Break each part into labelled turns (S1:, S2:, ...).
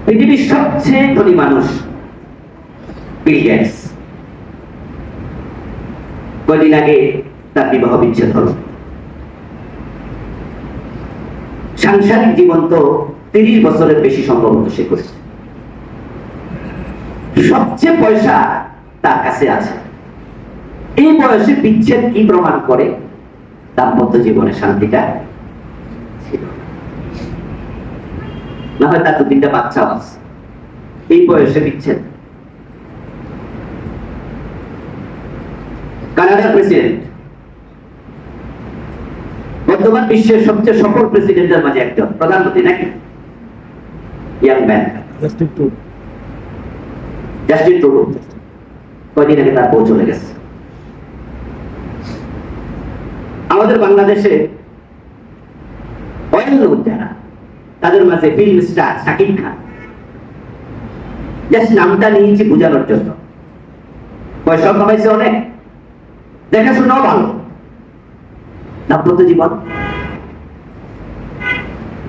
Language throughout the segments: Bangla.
S1: পৃথিবীর সবচেয়ে ধনী মানুষ বিল গেটস। কদিন আগে তার বিবাহ বিচ্ছেদ হল। সাংসারিক জীবন তো 30 বছরের বেশি সম্ভবত সে করেছে। সবচেয়ে পয়সা তার কাছে আছে। এই বয়সে বিচ্ছেদ কি প্রমাণ করে? দাম্পত্য জীবনে শান্তিটা ছিল না, হয় তার 2-3টা বাচ্চা আছে। এই বয়সে বিচ্ছেদ। কানাডার প্রেসিডেন্ট, বর্তমান বিশ্বের সবচেয়ে সফল প্রেসিডেন্টের মাঝে একজন, প্রধানমন্ত্রী নাকি, ইয়াং ম্যান জাস্টিন ট্রুডো। কয়দিন আগে তার বউ চলে গেছে। আমাদের বাংলাদেশে যারা, তাদের মাঝে film star Shakib Khan, just নামটা নিয়েছি বোঝানোর জন্য। পয়সা কামাইছে অনেক, দেখাশোনাও ভালো, দাম্পত্য জীবন,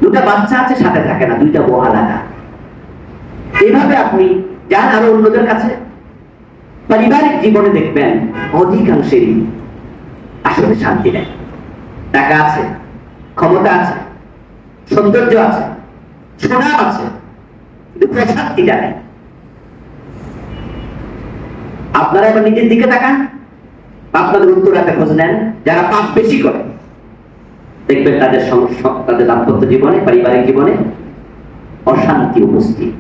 S1: 2টা বাচ্চা আছে, সাথে থাকে না, 2টা বউ আলাদা। এইভাবে আপনি যান আরো অন্যদের কাছে, পারিবারিক জীবনে দেখবেন অধিকাংশেরই আসলে শান্তি নেই। টাকা আছে, ক্ষমতা আছে, সৌন্দর্য আছে, সুনাম আছে, কিন্তু প্রশান্তিটা নেই। আপনারা এবার নিজের দিকে তাকান, আপনাদের উত্তরাতে খোঁজ নেন। যারা পাপ বেশি করে, দেখবেন তাদের সমস্যা, তাদের দাম্পত্য জীবনে, পারিবারিক জীবনে অশান্তি উপস্থিত।